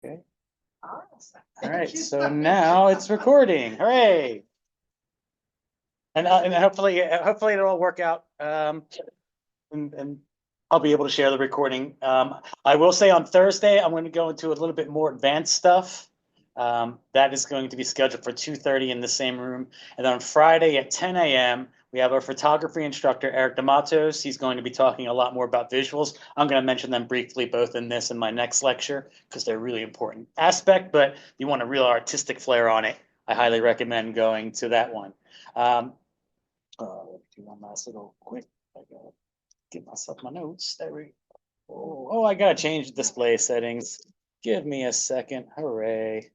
Okay. Awesome. All right. So now it's recording. Hooray! And hopefully it'll work out. And I'll be able to share the recording. I will say on Thursday I'm going to go into a little bit more advanced stuff. That is going to be scheduled for 2:30 in the same room. And then on Friday at 10 a.m. we have our photography instructor, Eric D'Amatos. He's going to be talking a lot more about visuals. I'm going to mention them briefly both in this and my next lecture because they're a really important aspect. But if you want a real artistic flair on it, I highly recommend going to that one. Let me do one last little quick. I gotta get myself my notes. There we go. Oh, I gotta change display settings. Give me a second. Hooray.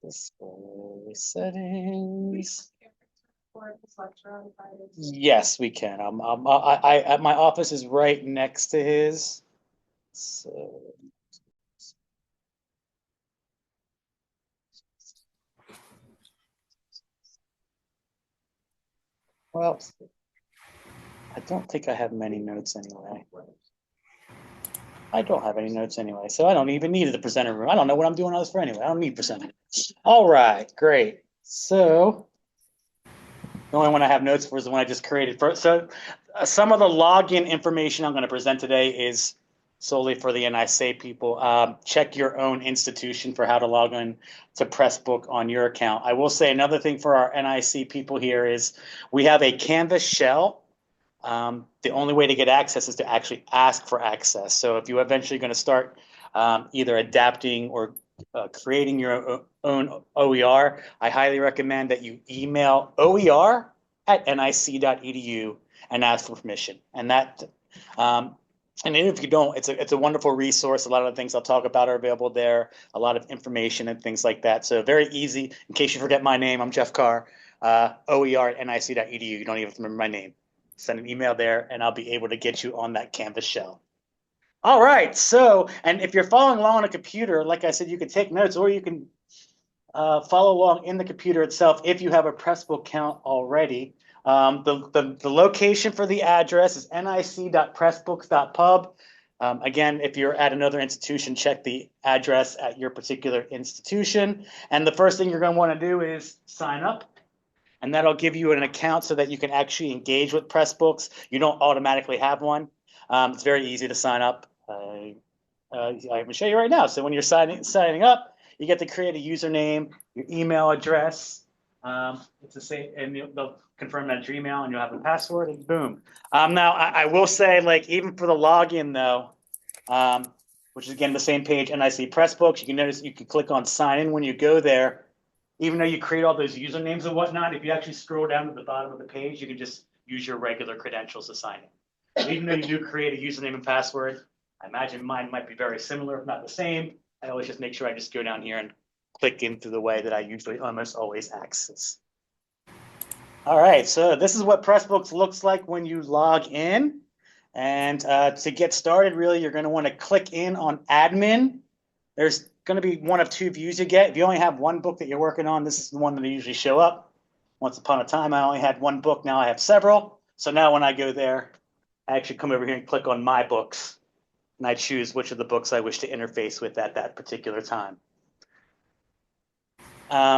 Display settings. Yes, we can. My office is right next to his. So, well, I don't think I have many notes anyway. I don't have any notes anyway, so I don't even need the presenter room. I don't know what I'm doing all this for anyway. I don't need presenter. All right, great. So the only one I have notes for is the one I just created. So some of the login information I'm going to present today is solely for the NIC people. Check your own institution for how to log in to Pressbook on your account. I will say another thing for our NIC people here is we have a Canvas shell. The only way to get access is to actually ask for access. So if you're eventually going to start either adapting or creating your own OER, I highly recommend that you email oer@nic.edu and ask for permission. And and if you don't, it's a wonderful resource. A lot of the things I'll talk about are available there. A lot of information and things like that. So very easy. In case you forget my name, I'm Geoff Carr. OER@nic.edu. You don't even remember my name. Send an email there, and I'll be able to get you on that Canvas shell. All right. So, and if you're following along on a computer, like I said, you can take notes or you can follow along in the computer itself if you have a Pressbook account already. The location for the address is nic.pressbooks.pub. Again, if you're at another institution, check the address at your particular institution. And the first thing you're going to want to do is sign up. And that'll give you an account so that you can actually engage with Pressbooks. You don't automatically have one. It's very easy to sign up. I'm going to show you right now. So when you're signing up, you get to create a username, your email address. It's the same, and they'll confirm that it's your email, and you'll have a password, and boom. Now, I will say, like, even for the login, though, which is, again, the same page, NIC Pressbooks, you can notice you can click on sign in when you go there. Even though you create all those usernames and whatnot, if you actually scroll down to the bottom of the page, you can just use your regular credentials to sign in. So even though you do create a username and password, I imagine mine might be very similar, if not the same. I always just make sure I just go down here and click into the way that I usually almost always access. All right, so this is what Pressbooks looks like when you log in. And to get started, really, you're going to want to click in on admin. There's going to be one of two views you get. If you only have one book that you're working on, this is the one that usually show up. Once upon a time, I only had one book. Now I have several. So now when I go there, I actually come over here and click on my books, and I choose which of the books I wish to interface with at that particular time.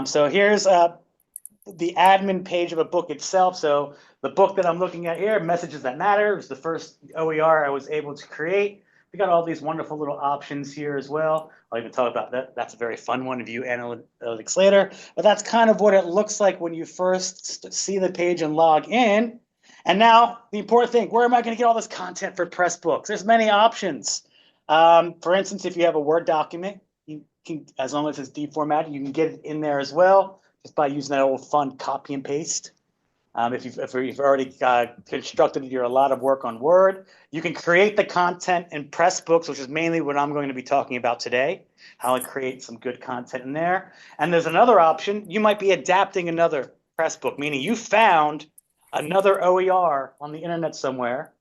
So here's the admin page of a book itself. So the book that I'm looking at here, Messages That Matter, is the first OER I was able to create. We got all these wonderful little options here as well. I'll even talk about that. That's a very fun one, view analytics later. But that's kind of what it looks like when you first see the page and log in. And now the important thing, where am I going to get all this content for Pressbooks? There's many options. For instance, if you have a Word document, you can, as long as it's deformatted, you can get it in there as well, just by using that old fun copy and paste. If you've already constructed your a lot of work on Word, you can create the content in Pressbooks, which is mainly what I'm going to be talking about today, how to create some good content in there. And there's another option. You might be adapting another Pressbook, meaning you found another OER on the internet somewhere,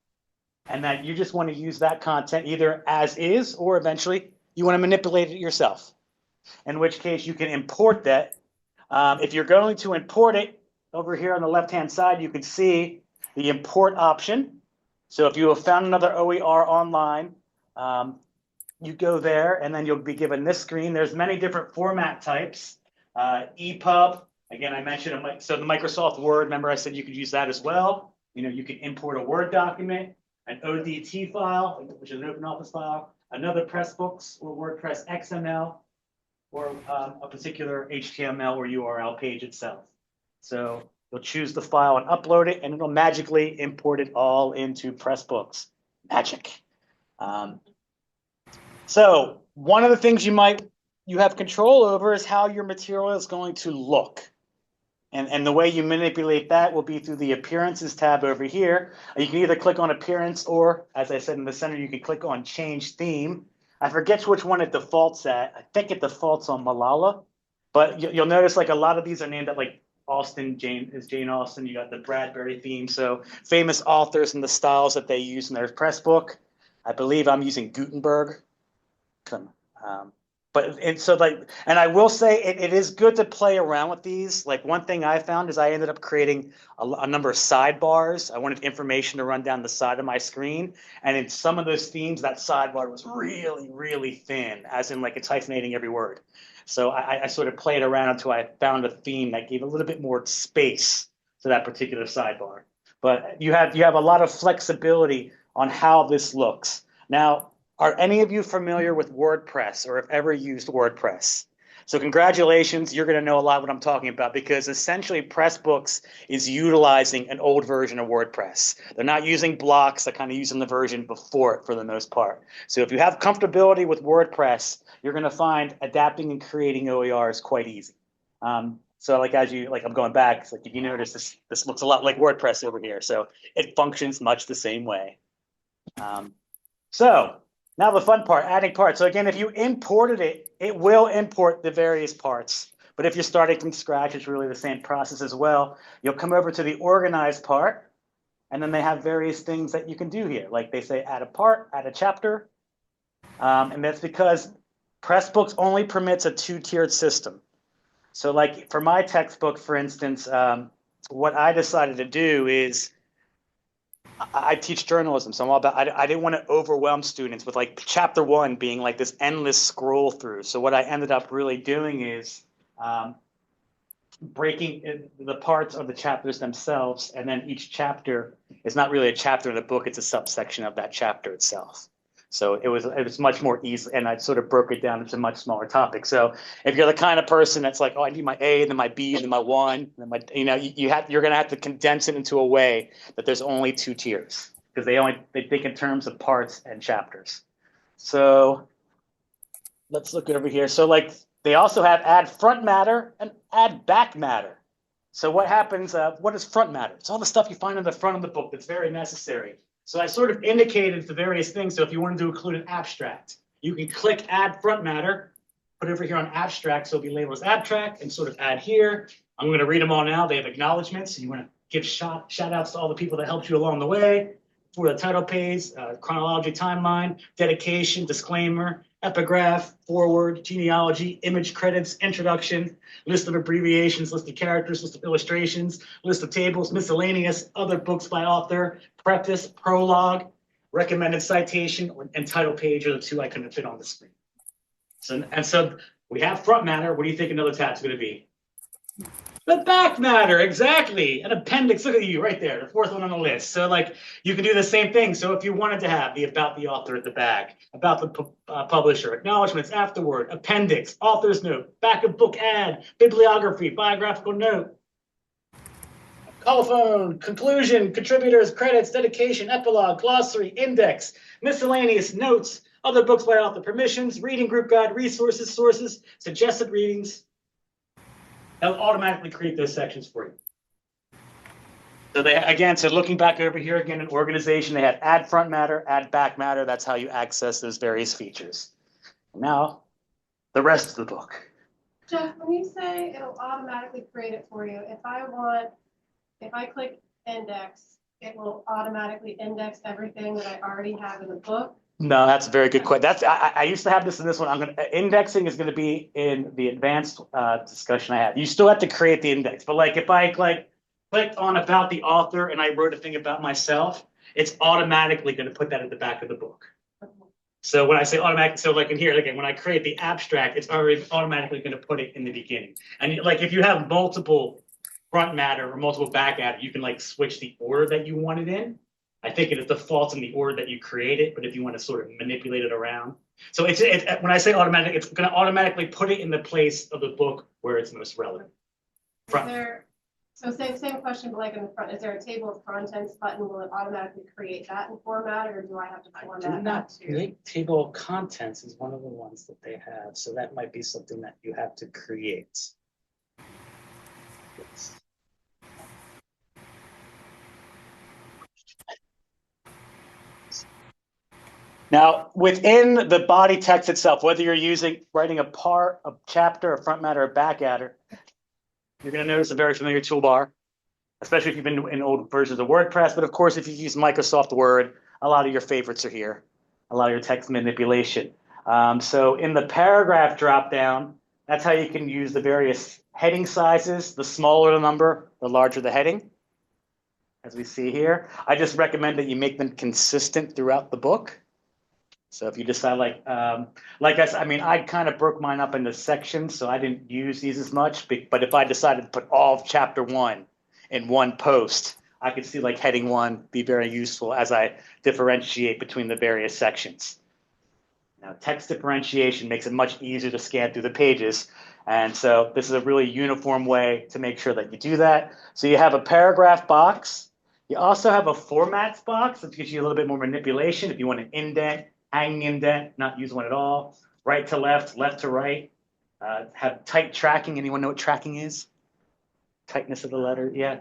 and that you just want to use that content either as is or eventually you want to manipulate it yourself, in which case you can import that. If you're going to import it, over here on the left-hand side, you can see the import option. So if you have found another OER online, you go there, and then you'll be given this screen. There's many different format types. EPUB, again, I mentioned, so the Microsoft Word, remember I said you could use that as well. You can import a Word document, an ODT file, which is an open office file, another Pressbooks or WordPress XML, or a particular HTML or URL page itself. So you'll choose the file and upload it, and it'll magically import it all into Pressbooks. Magic. So one of the things you have control over is how your material is going to look. And the way you manipulate that will be through the Appearances tab over here. You can either click on Appearance or, as I said in the center, you can click on Change Theme. I forget which one it defaults at. I think it defaults on Malala. But you'll notice like a lot of these are named at like Jane Austen. You got the Bradbury theme. So famous authors and the styles that they use in their Pressbook. I believe I'm using Gutenberg. And I will say it is good to play around with these. Like one thing I found is I ended up creating a number of sidebars. I wanted information to run down the side of my screen. And in some of those themes, that sidebar was really, really thin, as in like it's hyphenating every word. So I sort of played around until I found a theme that gave a little bit more space to that particular sidebar. But you have a lot of flexibility on how this looks. Now, are any of you familiar with WordPress or have ever used WordPress? So congratulations, you're going to know a lot what I'm talking about, because essentially Pressbooks is utilizing an old version of WordPress. They're not using blocks, they're kind of using the version before it for the most part. So if you have comfortability with WordPress, you're going to find adapting and creating OER is quite easy. So like I'm going back, it's like if you notice this looks a lot like WordPress over here. So it functions much the same way. So now the fun part, adding parts. So again, if you imported it, it will import the various parts. But if you're starting from scratch, it's really the same process as well. You'll come over to the organize part, and then they have various things that you can do here. Like they say add a part, add a chapter. And that's because Pressbooks only permits a two-tiered system. So like for my textbook, for instance, what I decided to do is I teach journalism, so I'm all about, I didn't want to overwhelm students with like chapter 1 being like this endless scroll through. So what I ended up really doing is breaking the parts of the chapters themselves, and then each chapter is not really a chapter in the book, it's a subsection of that chapter itself. So it was much more easy, and I sort of broke it down into much smaller topics. So if you're the kind of person that's like, oh, I need my A, then my B, then my 1, then my, you're going to have to condense it into a way that there's only 2 tiers, because they think in terms of parts and chapters. So let's look over here. So like they also have add front matter and add back matter. So what happens? What is front matter? It's all the stuff you find in the front of the book that's very necessary. So I sort of indicated the various things. So if you wanted to include an abstract, you can click add front matter, put it over here on abstract. So it'll be labeled as abstract, and sort of add here. I'm going to read them all now. They have acknowledgments. So you want to give shout outs to all the people that helped you along the way. For the title page, chronology timeline, dedication, disclaimer, epigraph, forward, genealogy, image credits, introduction, list of abbreviations, list of characters, list of illustrations, list of tables, miscellaneous, other books by author, preface, prologue, recommended citation, and title page are the 2 I couldn't fit on the screen. So we have front matter. What do you think another tab's going to be? The back matter, exactly. An appendix, look at you right there, the 4th one on the list. So like you can do the same thing. So if you wanted to have the about the author at the back, about the publisher, acknowledgments afterward, appendix, author's note, back of book ad, bibliography, biographical note, colophon, conclusion, contributors, credits, dedication, epilogue, glossary, index, miscellaneous notes, other books by author, permissions, reading group guide, resources, sources, suggested readings. They'll automatically create those sections for you. So so looking back over here again in organization, they had add front matter, add back matter. That's how you access those various features. Now, the rest of the book. Geoff, when you say it'll automatically create it for you, if I click index, it will automatically index everything that I already have in the book. No, that's a very good question. I used to have this in this one. Indexing is going to be in the advanced discussion I have. You still have to create the index, but like if I clicked on about the author and I wrote a thing about myself, it's automatically going to put that at the back of the book. So when I say automatic, so like in here, again, when I create the abstract, it's already automatically going to put it in the beginning. And like if you have multiple front matter or multiple back matter, you can like switch the order that you want it in. I think it defaults in the order that you create it, but if you want to sort of manipulate it around. So when I say automatic, it's going to automatically put it in the place of the book where it's most relevant. So same question, but like in the front, is there a table of contents button? Will it automatically create that in format, or do I have to format that too? Make table of contents is one of the ones that they have, so that might be something that you have to create. Yes. Now, within the body text itself, whether you're writing a part, a chapter, a front matter, or back matter, you're going to notice a very familiar toolbar, especially if you've been in old versions of WordPress. But of course, if you use Microsoft Word, a lot of your favorites are here, a lot of your text manipulation. So in the paragraph dropdown, that's how you can use the various heading sizes. The smaller the number, the larger the heading, as we see here. I just recommend that you make them consistent throughout the book. So if you decide I kind of broke mine up into sections, so I didn't use these as much. But if I decided to put all of chapter 1 in one post, I could see like heading 1 be very useful as I differentiate between the various sections. Now, text differentiation makes it much easier to scan through the pages. And so this is a really uniform way to make sure that you do that. So you have a paragraph box. You also have a formats box, which gives you a little bit more manipulation if you want an indent, hanging indent, not use one at all, right to left, left to right, have tight tracking. Anyone know what tracking is? Tightness of the letter, yeah.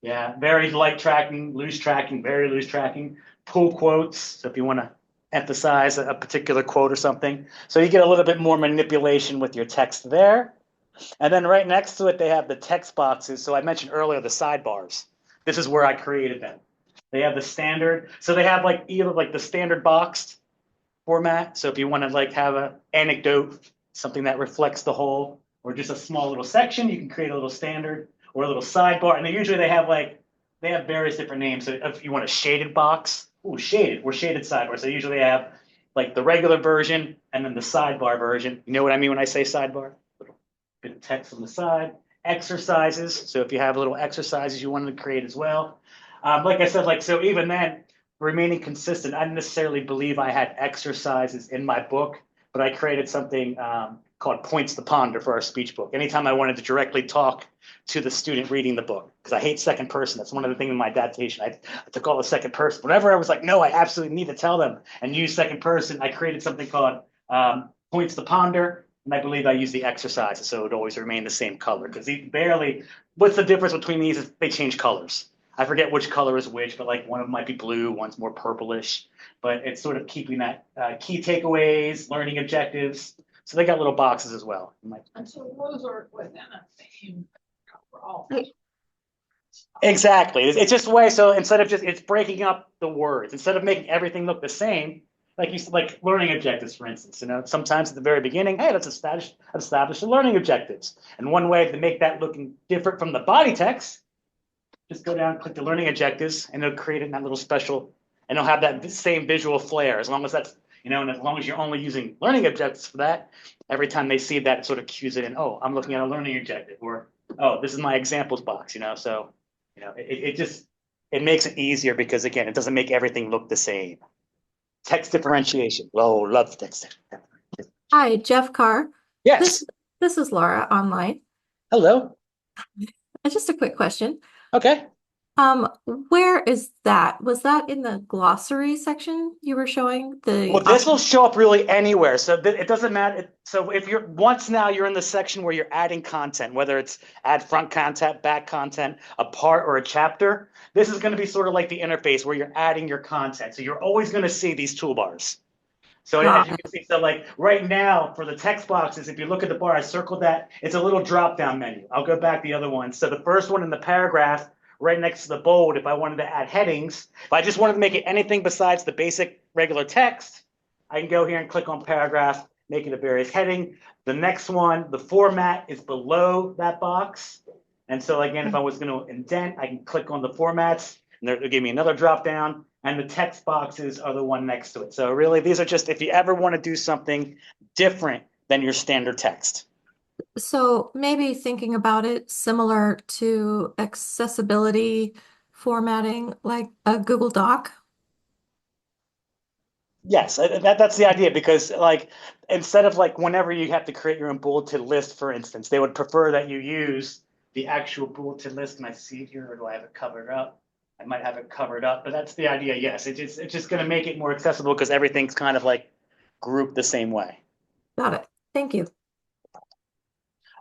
Yeah, very light tracking, loose tracking, very loose tracking, pull quotes. So if you want to emphasize a particular quote or something. So you get a little bit more manipulation with your text there. And then right next to it, they have the text boxes. So I mentioned earlier the sidebars. This is where I created them. They have the standard. So they have like either like the standard boxed format. So if you want to like have an anecdote, something that reflects the whole, or just a small little section, you can create a little standard or a little sidebar. And they have various different names. So if you want a shaded box, shaded sidebar. So usually they have like the regular version and then the sidebar version. You know what I mean when I say sidebar? Little bit of text on the side. Exercises. So if you have little exercises you wanted to create as well. Like I said, so even then, remaining consistent, I didn't necessarily believe I had exercises in my book, but I created something called points to ponder for our speech book. Anytime I wanted to directly talk to the student reading the book, because I hate second person. That's one of the things in my adaptation. I took all the second person. Whenever I was like, no, I absolutely need to tell them and use second person, I created something called points to ponder. And I believe I use the exercises, so it would always remain the same color. Because what's the difference between these is they change colors. I forget which color is which, but like one of them might be blue, one's more purplish. But it's sort of keeping that key takeaways, learning objectives. So they got little boxes as well. And so those are within a theme overall. Exactly. It's just a way. So instead of it's breaking up the words, instead of making everything look the same, like learning objectives, for instance. Sometimes at the very beginning, hey, let's establish the learning objectives. And one way to make that looking different from the body text, just go down, click the learning objectives, and it'll create it in that little special, and it'll have that same visual flair. As long as that's, and as long as you're only using learning objectives for that, every time they see that, it sort of cues it in. Oh, I'm looking at a learning objective, or oh, this is my examples box. So, it makes it easier because again, it doesn't make everything look the same. Text differentiation. Oh, love text. Hi, Geoff Carr. Yes. This is Laura online. Hello. Just a quick question. Okay. Where is that? Was that in the glossary section you were showing? Well, this will show up really anywhere. So it doesn't matter. So if you're in the section where you're adding content, whether it's add front content, back content, a part or a chapter, this is going to be sort of like the interface where you're adding your content. So you're always going to see these toolbars. So as you can see, so like right now for the text boxes, if you look at the bar, I circled that. It's a little drop-down menu. I'll go back the other one. So the first one in the paragraph, right next to the bold, if I wanted to add headings, if I just wanted to make it anything besides the basic regular text, I can go here and click on paragraph, make it a various heading. The next one, the format is below that box. And so again, if I was going to indent, I can click on the formats, and it'll give me another drop down. and the text boxes are the one next to it. So really, these are just if you ever want to do something different than your standard text. So maybe thinking about it similar to accessibility formatting, like a Google Doc. Yes, that's the idea because like instead of like whenever you have to create your own bulleted list, for instance, they would prefer that you use the actual bulleted list. Can I see it here, or do I have it covered up? I might have it covered up, but that's the idea. Yes, it's just going to make it more accessible because everything's kind of like grouped the same way. Got it. Thank you.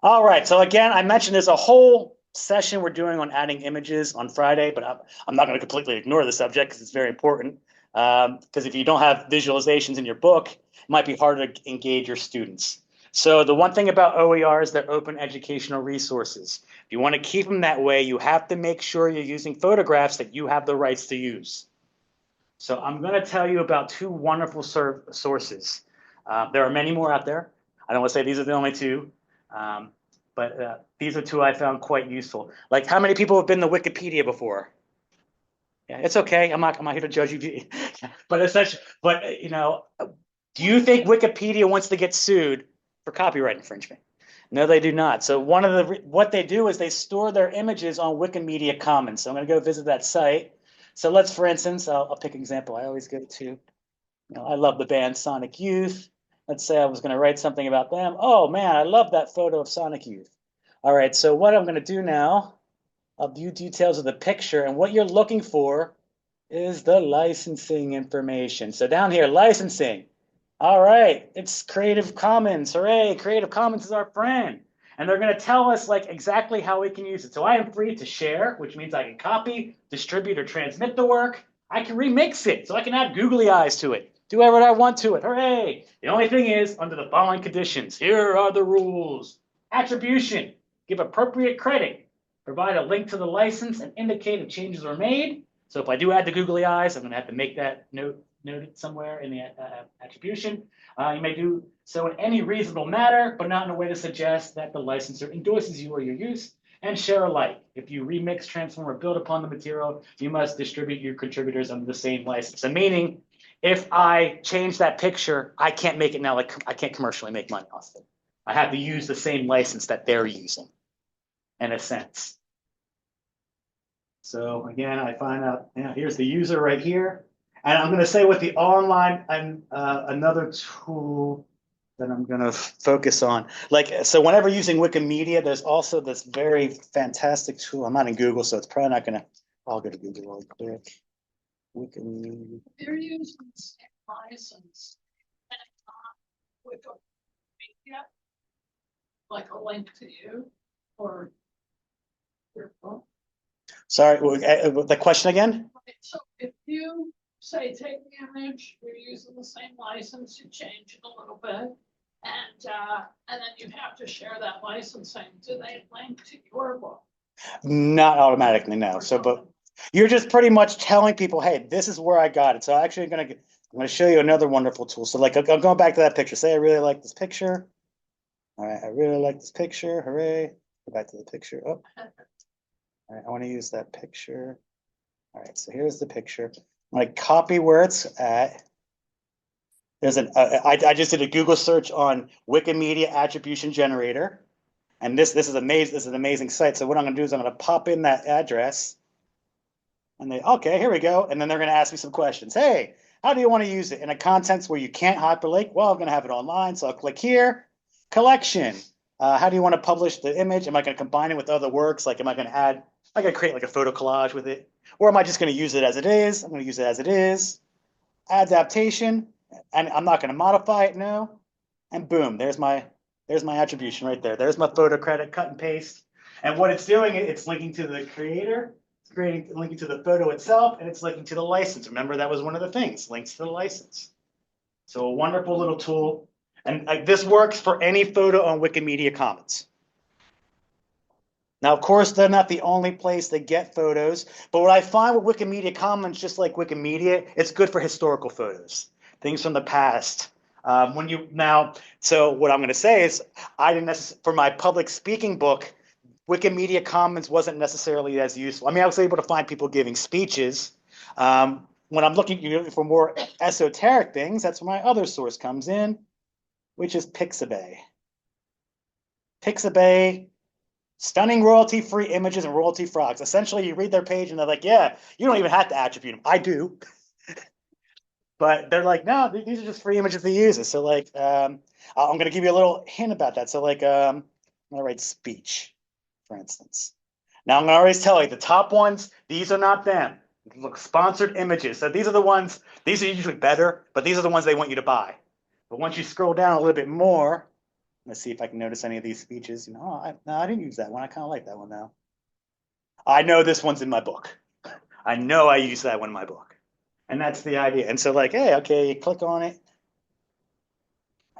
All right. So again, I mentioned there's a whole session we're doing on adding images on Friday, but I'm not going to completely ignore the subject because it's very important. Because if you don't have visualizations in your book, it might be harder to engage your students. So the one thing about OER is they're open educational resources. If you want to keep them that way, you have to make sure you're using photographs that you have the rights to use. So I'm going to tell you about two wonderful sources. There are many more out there. I don't want to say these are the only two. But these are two I found quite useful. Like, how many people have been to Wikipedia before? Yeah, it's okay. I'm not here to judge you. But essentially, you know, do you think Wikipedia wants to get sued for copyright infringement? No, they do not. So what they do is they store their images on Wikimedia Commons. So I'm going to go visit that site. So let's, for instance, I'll pick an example. I always go to, I love the band Sonic Youth. Let's say I was going to write something about them. Oh man, I love that photo of Sonic Youth. All right, so what I'm going to do now, I'll view details of the picture, and what you're looking for is the licensing information. So down here, licensing. All right, it's Creative Commons. Hooray, Creative Commons is our friend. And they're going to tell us like exactly how we can use it. So I am free to share, which means I can copy, distribute, or transmit the work. I can remix it, so I can add googly eyes to it. Do whatever I want to it. Hooray! The only thing is, under the following conditions, here are the rules. Attribution. Give appropriate credit. Provide a link to the license and indicate if changes are made. So if I do add the googly eyes, I'm going to have to make that noted somewhere in the attribution. You may do so in any reasonable manner, but not in a way to suggest that the licensor endorses you or your use. And share alike. If you remix, transform, or build upon the material, you must distribute your contributors under the same license. So meaning, if I change that picture, I can't make it now, like I can't commercially make money off it. I have to use the same license that they're using, in a sense. So again, I find out, here's the user right here. And I'm going to say with the online and another tool that I'm going to focus on. Like, so whenever using Wikimedia, there's also this very fantastic tool. I'm not in Google, so it's probably not going to, I'll go to Google real quick. Wikimedia. They're using the same license and with a media, like a link to you or your book. Sorry, the question again? So if you say take the image, you're using the same license, you change it a little bit, and then you have to share that licensing. Do they link to your book? Not automatically, no. So, but you're just pretty much telling people, hey, this is where I got it. So actually I'm going to show you another wonderful tool. So like, I'm going back to that picture. Say I really like this picture. All right, I really like this picture. Hooray. Go back to the picture. Oh. All right, I want to use that picture. All right, so here's the picture. I'm going to copy where it's at. There's I just did a Google search on Wikimedia Attribution Generator. And this is amazing. This is an amazing site. So what I'm going to do is I'm going to pop in that address. And okay, here we go. And then they're going to ask me some questions. Hey, how do you want to use it? In a context where you can't hyperlink? Well, I'm going to have it online. So I'll click here. Collection. How do you want to publish the image? Am I going to combine it with other works? Like, am I going to add, am I going to create like a photo collage with it? Or am I just going to use it as it is? I'm going to use it as it is. Adaptation. And I'm not going to modify it, no. And boom, there's my attribution right there. There's my photo credit, cut and paste. And what it's doing, it's linking to the creator, it's linking to the photo itself, and it's linking to the license. Remember, that was one of the things, links to the license. So a wonderful little tool. And this works for any photo on Wikimedia Commons. Now, of course, they're not the only place they get photos, but what I find with Wikimedia Commons, just like Wikimedia, it's good for historical photos, things from the past. So what I'm going to say is, I didn't necessarily, for my public speaking book, Wikimedia Commons wasn't necessarily as useful. I mean, I was able to find people giving speeches, when I'm looking for more esoteric things, that's where my other source comes in, which is Pixabay. Pixabay, stunning royalty-free images and royalty frogs. Essentially, you read their page and they're like, yeah, you don't even have to attribute them. I do. But they're like, no, these are just free images to use. So like, I'm going to give you a little hint about that. So like, I'm going to write speech, for instance. Now I'm going to always tell you the top ones, these are not them. Look, sponsored images. So these are the ones, these are usually better, but these are the ones they want you to buy. But once you scroll down a little bit more, let's see if I can notice any of these speeches. You know, no, I didn't use that one. I kind of like that one though. I know this one's in my book. I know I use that one in my book. And that's the idea. And so like, hey, okay, you click on it.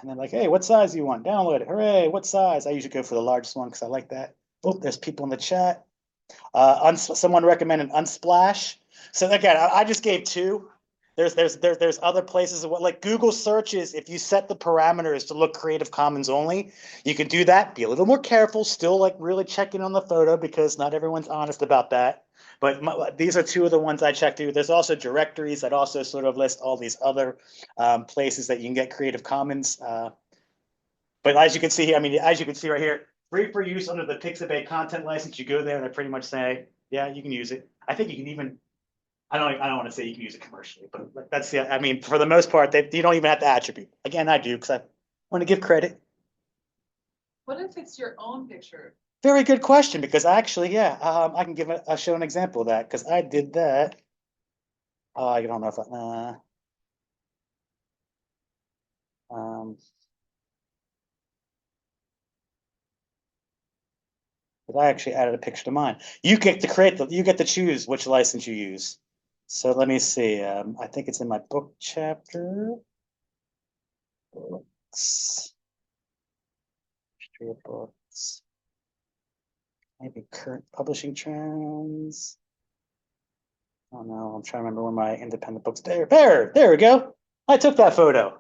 And then like, hey, what size do you want? Download it. Hooray, what size? I usually go for the largest one because I like that. Oh, there's people in the chat. Someone recommended Unsplash. So again, I just gave two. There's other places like Google searches. If you set the parameters to look Creative Commons only, you can do that. Be a little more careful. Still like really checking on the photo because not everyone's honest about that. But these are two of the ones I checked through. There's also directories that also sort of list all these other places that you can get Creative Commons. But as you can see here, I mean, as you can see right here, free for use under the Pixabay content license. You go there and they pretty much say, yeah, you can use it. I think you can even, I don't want to say you can use it commercially, but that's the, I mean, for the most part, you don't even have to attribute. Again, I do because I want to give credit. What if it's your own picture? Very good question because actually, yeah, I can give show an example of that because I did that. I don't know if but I actually added a picture to mine. You get to you get to choose which license you use. So let me see. I think it's in my book chapter. Books. Books. Maybe current publishing trends. Oh no, I'm trying to remember where my independent books. There we go. I took that photo.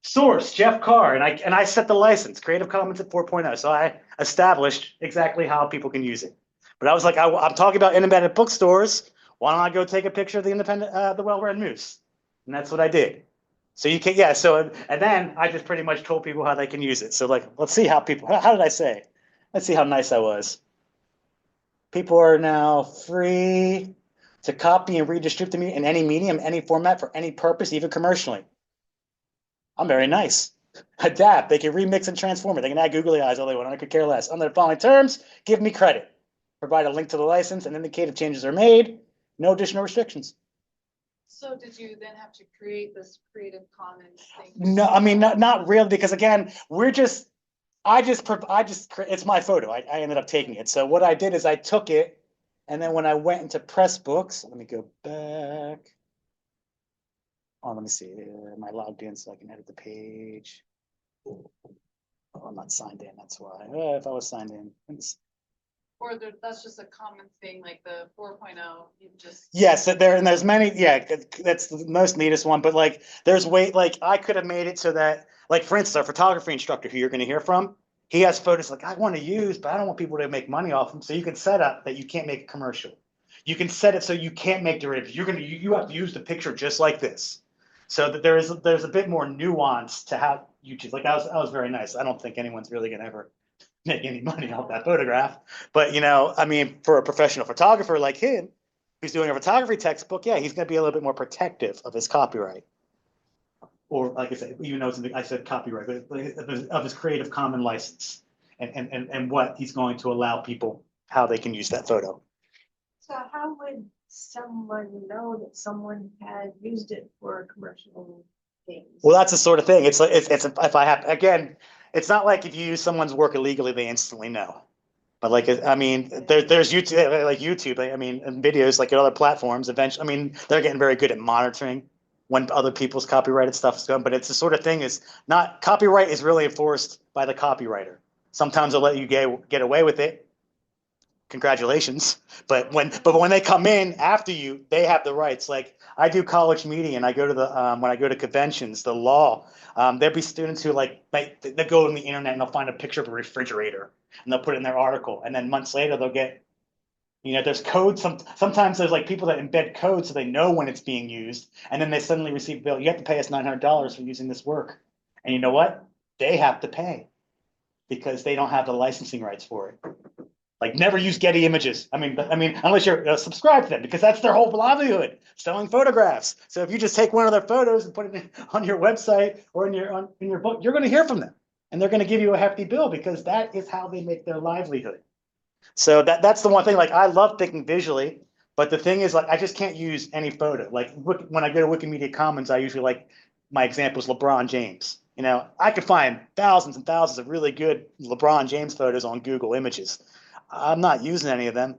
Source, Geoff Carr, and I set the license, Creative Commons at 4.0. So I established exactly how people can use it. But I was like, I'm talking about independent bookstores. Why don't I go take a picture of the well-read moose? And that's what I did. So you can, yeah. So and then I just pretty much told people how they can use it. So like, let's see how people. How did I say? Let's see how nice I was. People are now free to copy and redistribute me in any medium, any format, for any purpose, even commercially. I'm very nice. Adapt. They can remix and transform it. They can add googly eyes all they want. I could care less. Under the following terms, give me credit. Provide a link to the license and indicate if changes are made. No additional restrictions. So did you then have to create this Creative Commons thing? No, I mean, not really, because again, it's my photo. I ended up taking it. So what I did is I took it, and then when I went into Pressbooks, let me go back. Oh, let me see. Am I logged in so I can edit the page? Oh, I'm not signed in. That's why. If I was signed in. Or that's just a common thing, like the 4.0, you just. Yes, there's many. Yeah, that's the most neatest one. But like, there's like I could have made it so that, like, for instance, our photography instructor who you're going to hear from, he has photos like I want to use, but I don't want people to make money off them. So you can set up that you can't make a commercial. You can set it so you can't make derivatives. You have to use the picture just like this. So that there's a bit more nuance to how you choose. Like that was very nice. I don't think anyone's really gonna ever make any money off that photograph. But you know, I mean, for a professional photographer like him, who's doing a photography textbook, yeah, he's gonna be a little bit more protective of his copyright. Or like I said, even though I said copyright, but of his Creative Commons license and what he's going to allow people how they can use that photo. So how would someone know that someone had used it for commercial things? Well, that's the sort of thing. It's like it's if I have again, it's not like if you use someone's work illegally, they instantly know. But like I mean, there's YouTube, like YouTube. I mean, and videos like at other platforms. Eventually, I mean, they're getting very good at monitoring when other people's copyrighted stuff is going. But it's the sort of thing is not copyright is really enforced by the copywriter. Sometimes they'll let you get away with it. Congratulations. But when they come in after you, they have the rights. Like I do college media and I go to the when I go to conventions, the law, there'll be students who they'll go on the internet and they'll find a picture of a refrigerator and they'll put it in their article. And then months later they'll get There's code. Sometimes there's like people that embed code so they know when it's being used, and then they suddenly receive a bill. You have to pay us $900 for using this work, and you know what? They have to pay because they don't have the licensing rights for it. Like never use Getty Images. Unless you're subscribed to them, because that's their whole livelihood, selling photographs. So if you just take one of their photos and put it on your website or in your book, you're going to hear from them, and they're going to give you a hefty bill because that is how they make their livelihood. So that's the one thing. Like I love thinking visually, but the thing is, like I just can't use any photo. Like when I go to Wikimedia Commons, I usually like my example is LeBron James. I could find thousands and thousands of really good LeBron James photos on Google Images. I'm not using any of them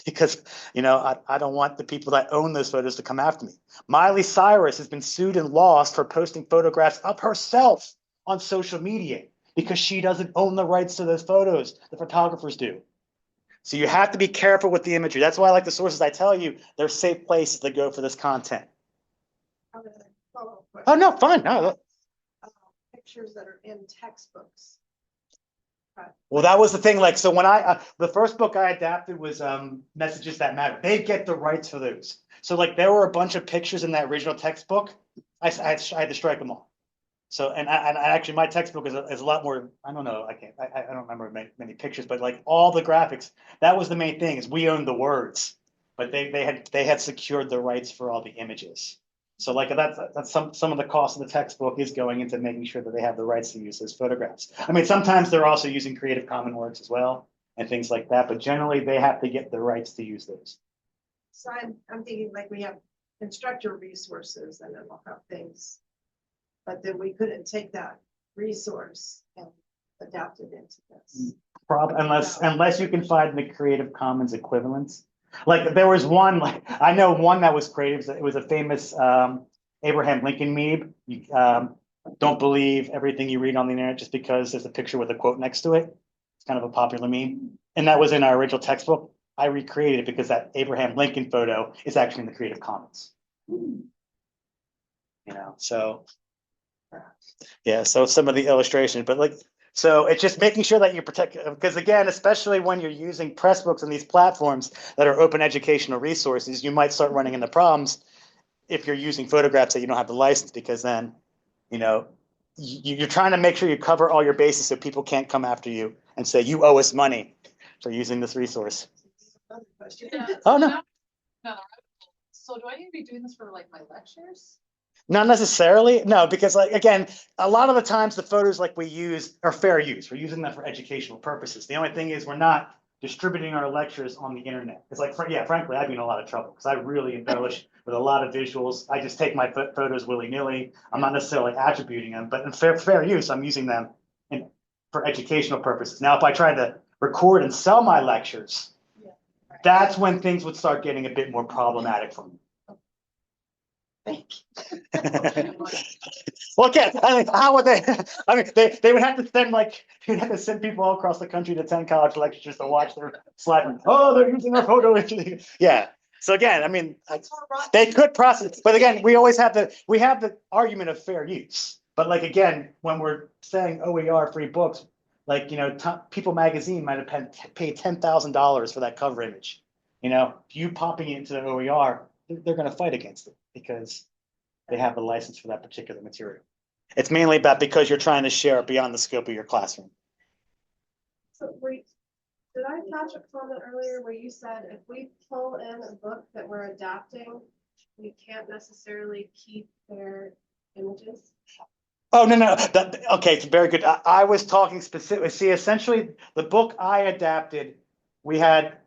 because, I don't want the people that own those photos to come after me. Miley Cyrus has been sued and lost for posting photographs of herself on social media because she doesn't own the rights to those photos. The photographers do. So you have to be careful with the imagery. That's why I like the sources I tell you, they're safe places to go for this content. Oh, no, fine. No. Pictures that are in textbooks. Well, that was the thing. Like, so when the first book I adapted was Messages That Matter. They get the rights for those. So like there were a bunch of pictures in that original textbook. I had to strike them all. So, and actually my textbook is a lot more, I don't know, I don't remember many pictures, but like all the graphics, that was the main thing is we owned the words, but they had secured the rights for all the images. So like that's some of the cost of the textbook is going into making sure that they have the rights to use those photographs. Sometimes they're also using Creative Commons works as well and things like that, but generally they have to get the rights to use those. So I'm thinking like we have instructor resources and then we'll have things, but then we couldn't take that resource and adapt it into this. Unless you can find the Creative Commons equivalents. Like there was one, like I know one that was creative. It was a famous Abraham Lincoln meme. You don't believe everything you read on the internet just because there's a picture with a quote next to it. It's kind of a popular meme, and that was in our original textbook. I recreated it because that Abraham Lincoln photo is actually in the Creative Commons. So yeah. So some of the illustrations, but like. So it's just making sure that you protect, because again, especially when you're using Pressbooks and these platforms that are open educational resources, you might start running into problems if you're using photographs that you don't have the license, because then, you're trying to make sure you cover all your bases so people can't come after you and say you owe us money for using this resource. Oh, no. So do I need to be doing this for like my lectures? Not necessarily, no, because like again, a lot of the times the photos like we use are fair use. We're using them for educational purposes. The only thing is we're not distributing our lectures on the internet. It's like, frankly, I'd be in a lot of trouble because I really embellish with a lot of visuals. I just take my photos willy-nilly. I'm not necessarily attributing them, but in fair use, I'm using them for educational purposes. Now, if I tried to record and sell my lectures, that's when things would start getting a bit more problematic for me. Thank you. Well, again, how would they? They would have to send people all across the country to attend college lectures just to watch their slide. Oh, they're using our photo. Yeah. So again, they could process, but again, we have the argument of fair use. But like again, when we're saying OER free books, like People Magazine might have paid $10,000 for that cover image. You popping it into the OER, they're going to fight against it because they have the license for that particular material. It's mainly about because you're trying to share it beyond the scope of your classroom. So did I catch a comment earlier where you said if we pull in a book that we're adapting, we can't necessarily keep their images? Oh, no. Okay, it's very good. I was talking specifically. See, essentially, the book I adapted, we had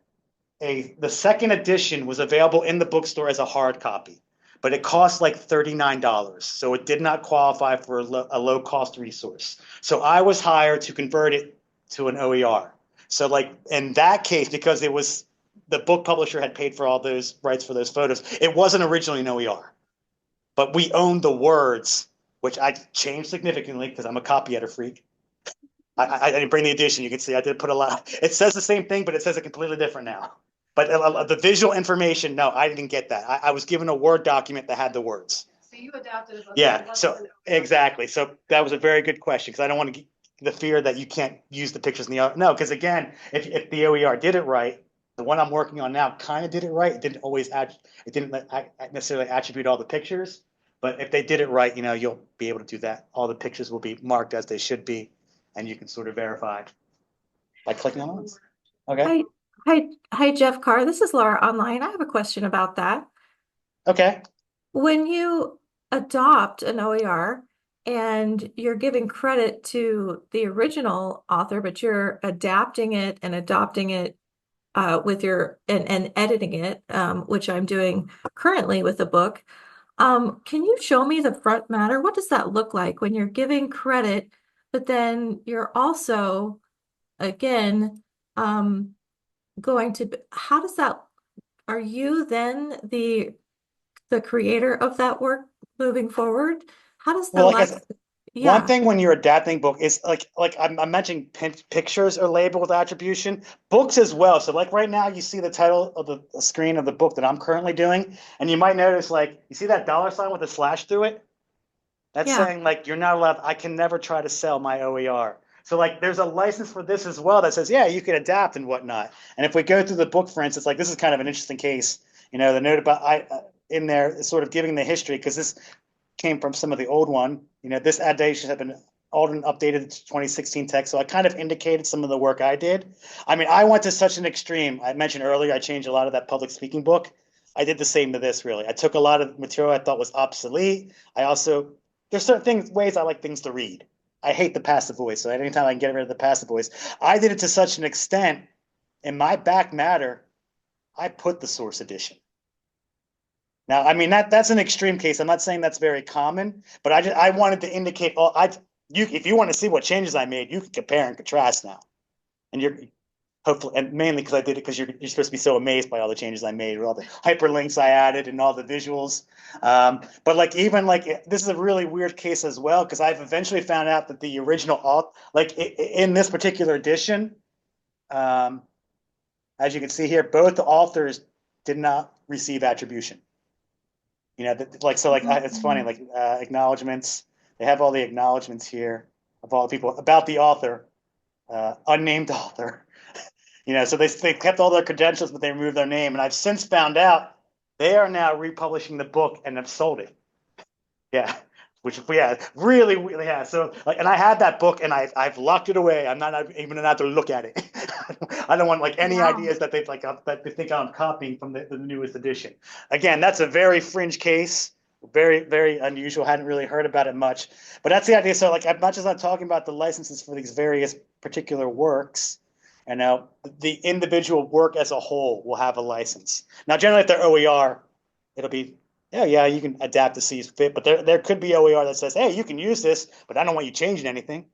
the second edition was available in the bookstore as a hard copy, but it cost like $39. So it did not qualify for a low cost resource. So I was hired to convert it to an OER. So like in that case, because it was the book publisher had paid for all those rights for those photos, it wasn't originally an OER, but we owned the words, which I changed significantly because I'm a copy editor freak. I didn't bring the edition. You can see I did put a lot. It says the same thing, but it says it completely different now. But the visual information, no, I didn't get that. I was given a Word document that had the words. So you adapted it. Yeah, so exactly. So that was a very good question because I don't want to get the fear that you can't use the pictures in the no, because again, if the OER did it right, The one I'm working on now kind of did it right. It didn't always it didn't necessarily attribute all the pictures, but if they did it right, you'll be able to do that. All the pictures will be marked as they should be, and you can sort of verify by clicking on those. Okay. Hi, hi, Jeff Carr. This is Laura online. I have a question about that. Okay. When you adopt an OER and you're giving credit to the original author, but you're adapting it and adopting it with and editing it, which I'm doing currently with the book. Can you show me the front matter? What does that look like when you're giving credit, but then you're also, again, going to, how does that, are you then the creator of that work moving forward? How does the Well, like I said, one yeah, thing when you're adapting book is like I'm mentioning pictures are labeled with attribution, books as well. So like right now you see the title of the screen of the book that I'm currently doing, and you might notice like you see that $ with a slash through it. That's yeah, saying like you're not allowed. I can never try to sell my OER. So like there's a license for this as well that says yeah you can adapt and whatnot. And if we go through the book, for instance, like this is kind of an interesting case. The note about in there is sort of giving the history because this came from some of the old one. This adaptation had been altered and updated to 2016 text. So I kind of indicated some of the work I did. I mean, I went to such an extreme. I mentioned earlier, I changed a lot of that public speaking book. I did the same to this, really. I took a lot of material I thought was obsolete. There's certain ways I like things to read. I hate the passive voice. So anytime I can get rid of the passive voice, I did it to such an extent in my back matter, I put the source edition. Now, I mean that's an extreme case. I'm not saying that's very common, but I wanted to indicate. If you want to see what changes I made, you can compare and contrast now, and you're hopefully, and mainly because I did it because you're supposed to be so amazed by all the changes I made, with all the hyperlinks I added and all the visuals. But like even like this is a really weird case as well because I've eventually found out that the original in this particular edition, as you can see here, both the authors did not receive attribution. It's funny, like acknowledgments. They have all the acknowledgments here of all the people about the author, unnamed author. So they kept all their credentials, but they removed their name. And I've since found out they are now republishing the book and have sold it. Yeah, which really, really yeah. So and I had that book and I've locked it away. I'm not even allowed to look at it. I don't want like any wow. ideas that that they think I'm copying from the newest edition. Again, that's a very fringe case, very, very unusual. Hadn't really heard about it much, but that's the idea. So like as much as I'm talking about the licenses for these various particular works, and now the individual work as a whole will have a license. Now, generally, if they're OER, it'll be yeah, you can adapt to see fit, but there could be OER that says, hey, you can use this, but I don't want you changing anything.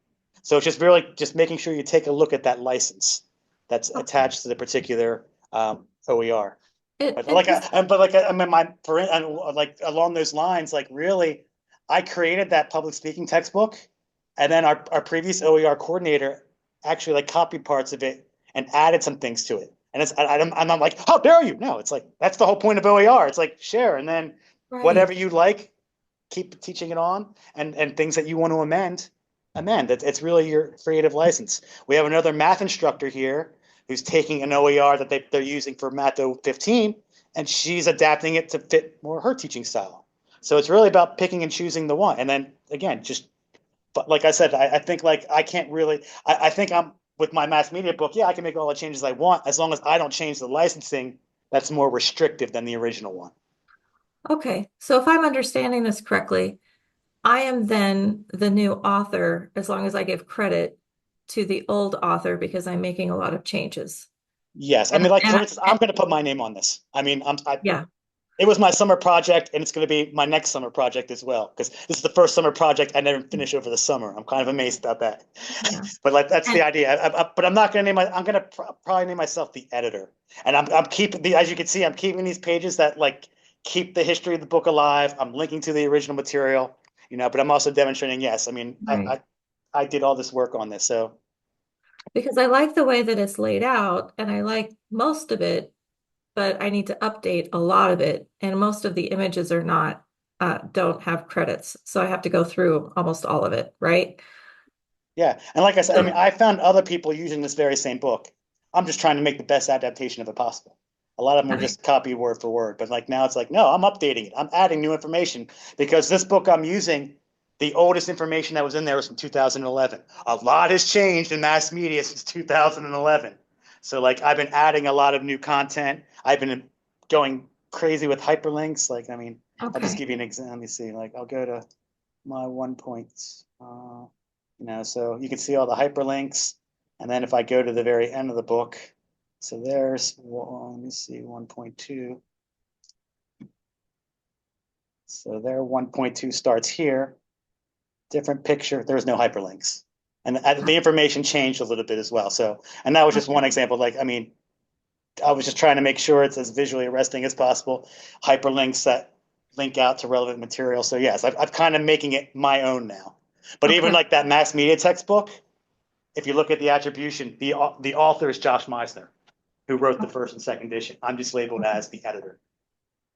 So it's just really just making sure you take a look at that license that's attached to the particular OER. But like along those lines, like really, I created that public speaking textbook, and then our previous OER coordinator actually like copied parts of it and added some things to it. And I'm not like, how dare you? No, it's like that's the whole point of OER. It's like share, and then whatever you like, keep teaching it on, and things that you want to amend. It's really your creative license. We have another math instructor here who's taking an OER that they're using for Math 15, and she's adapting it to fit more her teaching style. So it's really about picking and choosing the one. And then again, but like I said, I think like I can't really. I think I'm with my mass media book. Yeah, I can make all the changes I want as long as I don't change the licensing. That's more restrictive than the original one. Okay, so if I'm understanding this correctly, I am then the new author as long as I give credit to the old author because I'm making a lot of changes. Yes, I And, mean, like for and, instance, I'm going to put my name on this. I mean, yeah, it was my summer project, and it's going to be my next summer project as well because this is the first summer project I never finished over the summer. I'm kind of amazed about that, yeah. but like that's the And idea. But I'm not going to I'm going to probably name myself the editor, and I'm keeping as you can see, I'm keeping these pages that like keep the history of the book alive. I'm linking to the original material, but I'm also demonstrating. Yes, I mean, right. I did all this work on this, so. Because I like the way that it's laid out and I like most of it, but I need to update a lot of it. And most of the images are not, don't have credits. So I have to go through almost all of it, right? Yeah, and like I said, I mean, So, I found other people using this very same book. I'm just trying to make the best adaptation of it possible. A lot of them were Okay. just copy word for word, but like now it's like, no, I'm updating it. I'm adding new information because this book I'm using, the oldest information that was in there was from 2011. A lot has changed in mass media since 2011. So like I've been adding a lot of new content. I've been going crazy with hyperlinks. Like, I mean, I'll just Okay. give you an example. Let me see. Like I'll go to my so you can see all the hyperlinks. And then if I go to the very end of the book, so there's, well, let me see, 1.2. So there, 1.2 starts here. Different picture. There's no hyperlinks. And the information changed a little bit as well. So, and that was just one example. Like, I mean, I was just trying to make sure it's as visually arresting as possible. Hyperlinks that link out to relevant material. So yes, I've kind of making it my own now. But even Okay. like that mass media textbook, if you look at the attribution, the author is Josh Meisner, who wrote the first and second edition. I'm just labeled as the editor.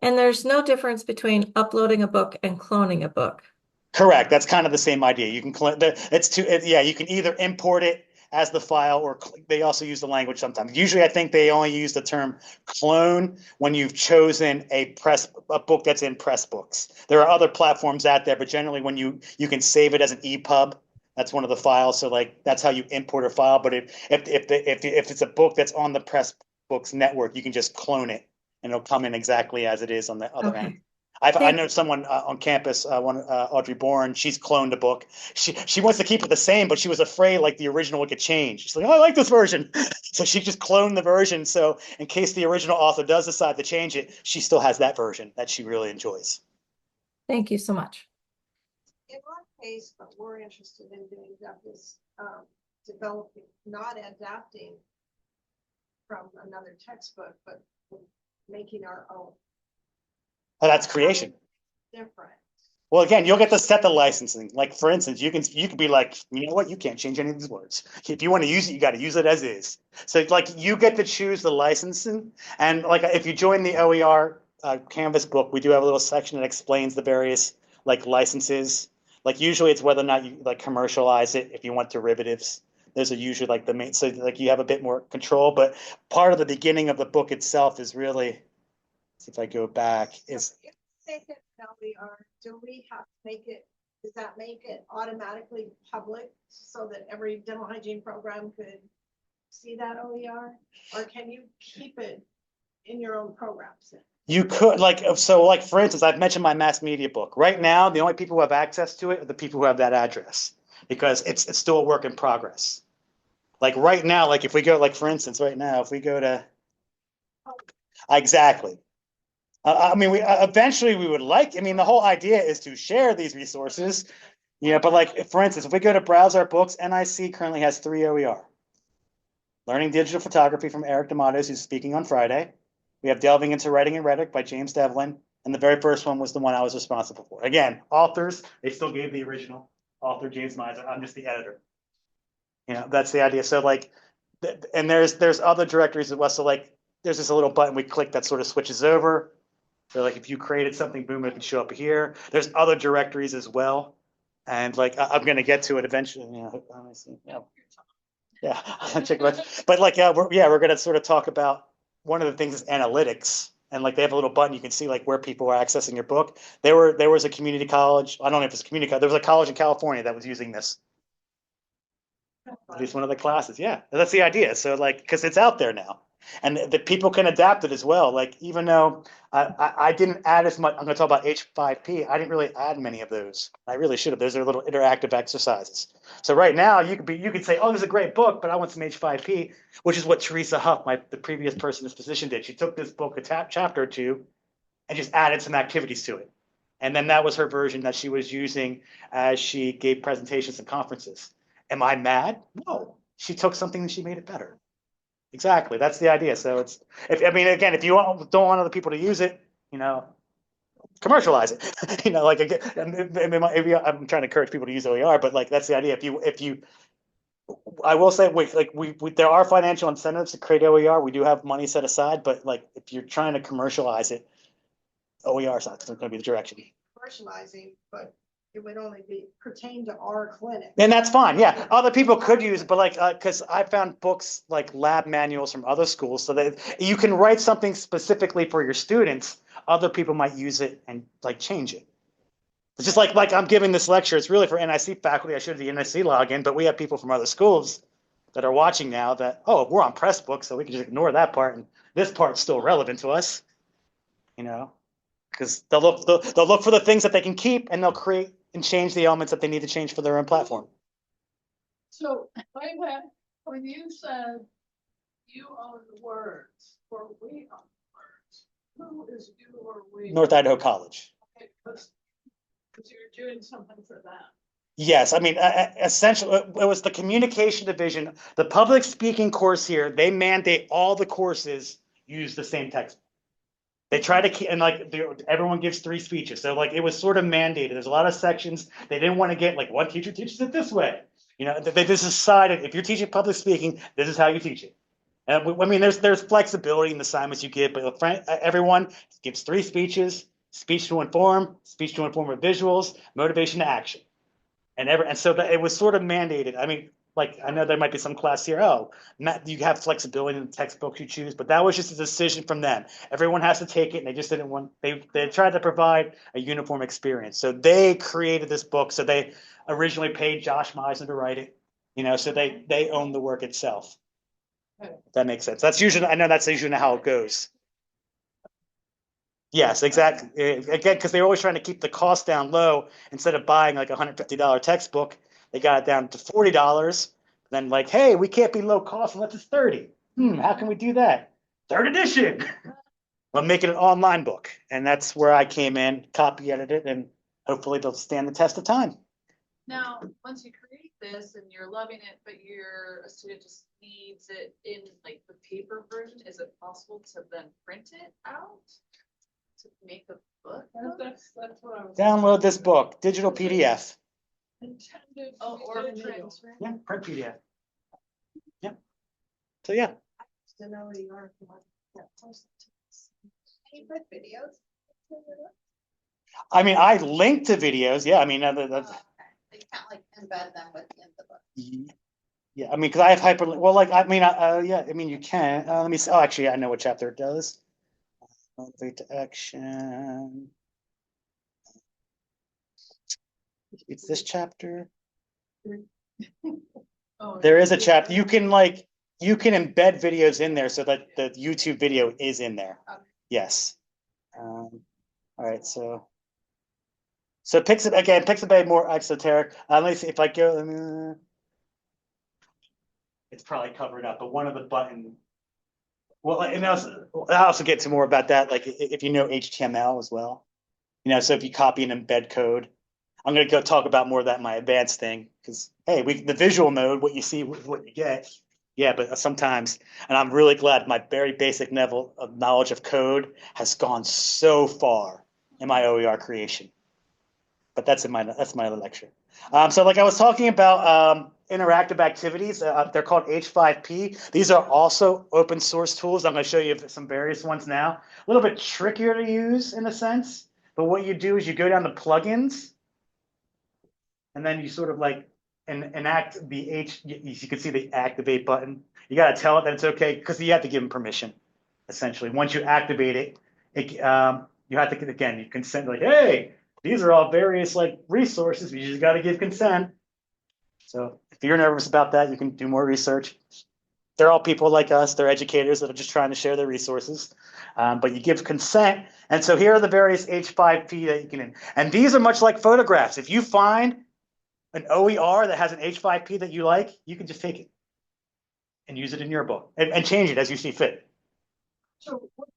And there's no difference between uploading a book and cloning a book. Correct. That's kind of the same idea. You can yeah, you can either import it as the file or they also use the language sometimes. Usually I think they only use the term clone when you've chosen a book that's in Pressbooks. There are other platforms out there, but generally when you can save it as an EPUB, that's one of the files. So like that's how you import a file. But if it's a book that's on the Pressbooks network, you can just clone it and it'll come in exactly as it is on the other end. Okay. I know someone on campus, Audrey Bourne. She's cloned a book. She wants to keep it the same, but she was afraid like the original would get changed. She's like, oh, I like this version, so she just cloned the version. So in case the original author does decide to change it, she still has that version that she really enjoys. Thank you so much. In our case, what we're interested in doing that is developing, not adapting from another textbook, but making our own. Oh, that's creation. Different. Well, again, you'll get to set the licensing. Like for instance, you could be like, you know what, you can't change any of these words. If you want to use it, you got to use it as is. So like you get to choose the licensing, and like if you join the OER Canvas book, we do have a little section that explains the various like licenses. Like usually it's whether or not you like commercialize it. If you want derivatives, those are usually like the main. So like you have a bit more control. But part of the beginning of the book itself is really, if I go back, is If we make it OER, do we have to make it, does that make it automatically public so that every dental hygiene program could see that OER? Or can you keep it in your own programs? you could like for instance, I've mentioned my mass media book. Right now, the only people who have access to it are the people who have that address because it's still a work in progress. Like right now, like if we go like for instance, right now, if we go to exactly. I mean, we eventually we would like. I mean, the whole idea is to share these resources, But like, for instance, if we go to browse our books, NIC currently has 3 OER. Learning Digital Photography from Eric D'Amatos, who's speaking on Friday. We have Delving into Writing and Rhetoric by James Devlin. And the very first one was the one I was responsible for. Again, authors, they still gave the original author, James Miser. I'm just the editor. That's the idea. So like, and there's other directories as well. So like, there's this little button we click that sort of switches over. So like if you created something, boom, it can show up here. There's other directories as well. And like I'm gonna get to it eventually. Yeah, check it out. But like we're gonna sort of talk about one of the things is analytics. And like they have a little button you can see like where people are accessing your book. There was a community college. I don't know if it's a community college. There was a college in California that was using this. At least one of the classes. Yeah, that's the idea. So like, because it's out there now, and the people can adapt it as well. Like even though I didn't add as much, I'm going to talk about H5P. I didn't really add many of those. I really should have. Those are little interactive exercises. So right now you could say, oh, this is a great book, but I want some H5P, which is what Teresa Huff, the previous person in this position, did. She took this book, chapter or two, and just added some activities to it. And then that was her version that she was using as she gave presentations and conferences. Am I mad? No. She took something and she made it better. Exactly. That's the idea. So if you don't want other people to use it, commercialize it. Like again, maybe I'm trying to encourage people to use OER, but like that's the idea. I will say we there are financial incentives to create OER. We do have money set aside, but like if you're trying to commercialize it, OER is not going to be the direction. Commercializing, but it would only be pertain to our clinic. And that's fine, yeah. Other people could use it, but like, because I found books like lab manuals from other schools, so that you can write something specifically for your students. Other people might use it and like change it. It's just like I'm giving this lecture. It's really for NIC faculty. I should have the NIC login, but we have people from other schools that are watching now that, oh, we're on Pressbooks, so we can just ignore that part, and this part's still relevant to us, you know, because they'll look for the things that they can keep, and they'll create and change the elements that they need to change for their own platform. So way back, when you said you own the words, or we own the words, who is you or we? North Idaho College. Okay, because you're doing something for them. Yes, I mean, essentially, it was the communication division, the public speaking course here. They mandate all the courses use the same text. They try to keep, and like everyone gives 3 speeches, so like it was sort of mandated. There's a lot of sections they didn't want to get like one teacher teaches it this way. You know, they just decided if you're teaching public speaking, this is how you teach it. And I mean, there's flexibility in the assignments you give, but everyone gives 3 speeches: speech to inform with visuals, motivation to action. And so that it was sort of mandated. I mean, like I know there might be some class here. Oh, you have flexibility in the textbooks you choose, but that was just a decision from them. Everyone has to take it, and they just didn't want. They tried to provide a uniform experience, so they created this book. So they originally paid Josh Meisner to write it. You know, so they own the work itself. If that makes sense. That's usually that's usually how it goes. Yes, exactly. Again, because they're always trying to keep the cost down low. Instead of buying like a $150 textbook, they got it down to $40. Then like, hey, we can't be low cost unless it's 30. How can we do that? 3rd edition. Well, make it an online book. And that's where I came in, copy edited, and hopefully they'll stand the test of time. Now, once you create this and you're loving it, but a student just needs it in like the paper version, is it possible to then print it out? To make a book? That's what I was. Download this book, digital PDF. Intended. Oh, or print. Yeah, print PDF. Yeah. So yeah. To know you are that person to us. Can you put videos? I mean, I link to videos. Yeah, I mean, Okay. You can't like embed them within the book. yeah, I mean, because I have hyperlink. Well, like, I mean, yeah, I mean, you can. Let me see. Oh, actually, I know what chapter it does. Motivate to action. It's this chapter. Oh, There is a chapter. You can embed videos in there so that the YouTube video is in there. Okay. Yes. All right. So Pixabay more esoteric. Let me see if I go. It's probably covered up, but one of the buttons. Well, and I'll also get to more about that, like if you know HTML as well. You know, so if you copy and embed code, I'm going to go talk about more of that in my advanced thing because, hey, the visual mode, what you see, what you get. Yeah, but sometimes, and I'm really glad my very basic level of knowledge of code has gone so far in my OER creation. But that's my other lecture. So like I was talking about interactive activities, they're called H5P. These are also open source tools. I'm going to show you some various ones now. A little bit trickier to use in a sense, but what you do is you go down to plugins, and then you sort of like enact the you can see the activate button. You got to tell it that it's okay because you have to give them permission, essentially. Once you activate it, you have to, again, you consent like, hey, these are all various like resources. You just got to give consent. So if you're nervous about that, you can do more research. They're all people like us. They're educators that are just trying to share their resources. But you give consent. And so here are the various H5P that you can, and these are much like photographs. If you find an OER that has an H5P that you like, you can just take it and use it in your book and change it as you see fit. So what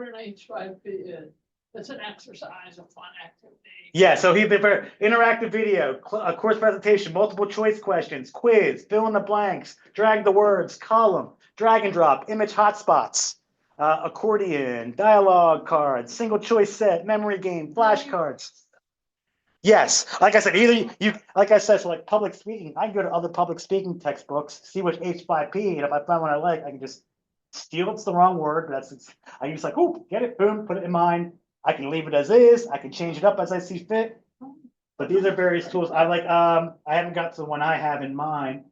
an H5P is? It's an exercise, a fun activity. Yeah, so he's for interactive video, a course presentation, multiple choice questions, quiz, fill in the blanks, drag the words, column, drag and drop, image hotspots, accordion, dialogue cards, single choice set, memory game, flashcards. Yes, like I said, like I said, so like public speaking, I can go to other public speaking textbooks, see which H5P, and if I find one I like, I can just steal. It's the wrong word, but I use like, oh, get it, boom, put it in mine. I can leave it as is. I can change it up as I see fit. But these are various tools. I haven't got to the one I have in mind.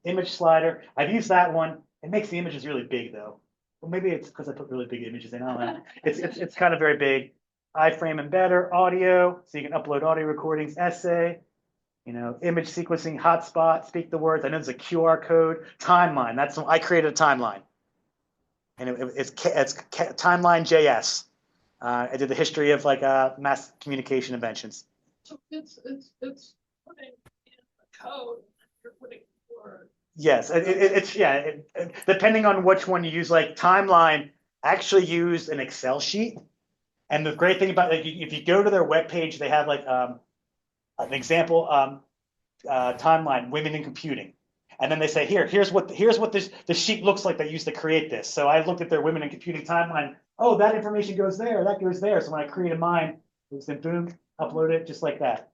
Image slider. I've used that one. It makes the images really big though. Well, maybe it's because I put really big images in. I don't know. It's kind of very big. Iframe embedder, audio, so you can upload audio recordings, essay, image sequencing, hotspot, speak the words. I know there's a QR code, timeline. I created a timeline, and it's timeline JS. I did the history of mass communication inventions. So it's putting in the code, and you're putting word. Yes, depending on which one you use. Like timeline, I actually used an Excel sheet, and the great thing about if you go to their webpage, they have an example timeline, women in computing, and then they say here's what the sheet looks like they used to create this. So I looked at their women in computing timeline. Oh, that information goes there, that goes there. So when I created mine, it was then boom, upload it just like that.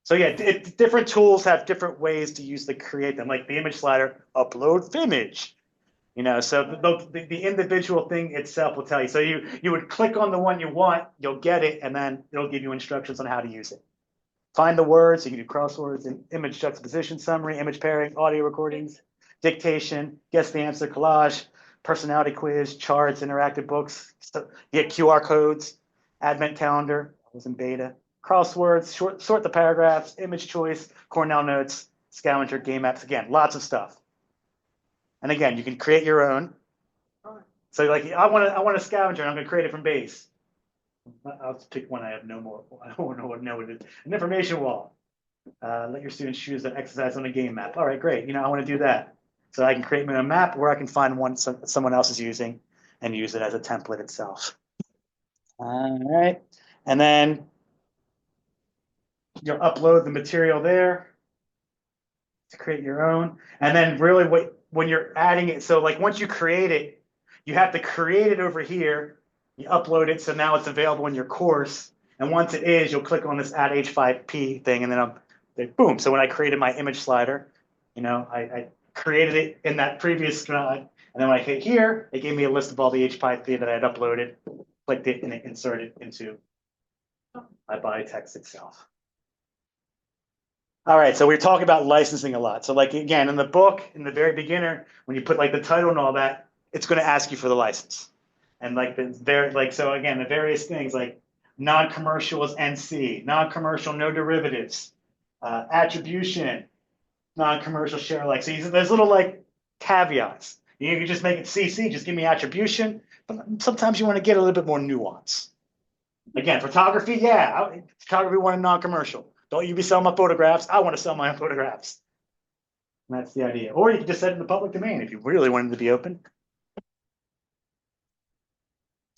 So yeah, different tools have different ways to use to create them. Like the image slider, upload image. So the individual thing itself will tell you. So you would click on the one you want, you'll get it, and then it'll give you instructions on how to use it. Find the words, you can do crosswords, and image juxtaposition, summary, image pairing, audio recordings, dictation, guess the answer, collage, personality quiz, charts, interactive books, you get QR codes, advent calendar, I was in beta, crosswords, sort the paragraphs, image choice, Cornell notes, scavenger, game apps, again, lots of stuff. And again, you can create your own. So I want a scavenger, and I'm going to create it from base. I'll just pick one I have no more. I don't know what it is. An information wall. Let your students choose an exercise on a game map. All right, great. I want to do that. So I can create my own map where I can find one someone else is using and use it as a template itself. All right. And then you'll upload the material there to create your own. And then really when you're adding it, so once you create it, you have to create it over here. You upload it, so now it's available in your course. And once it is, you'll click on this add H5P thing, and then boom. So when I created my image slider, I created it in that previous slide, and then when I hit here, it gave me a list of all the H5P that I had uploaded, clicked it, and it inserted into my body text itself. All right, so we're talking about licensing a lot. So again, in the book, in the very beginner, when you put the title and all that, it's going to ask you for the license. And so again, the various things like non-commercial is NC, non-commercial, no derivatives, attribution, non-commercial share alike. So there's little caveats. You can just make it CC, just give me attribution. But sometimes you want to get a little bit more nuance. Again, photography, photography wanted non-commercial. Don't you be selling my photographs. I want to sell my own photographs. And that's the idea. Or you can just set it in the public domain if you really wanted to be open.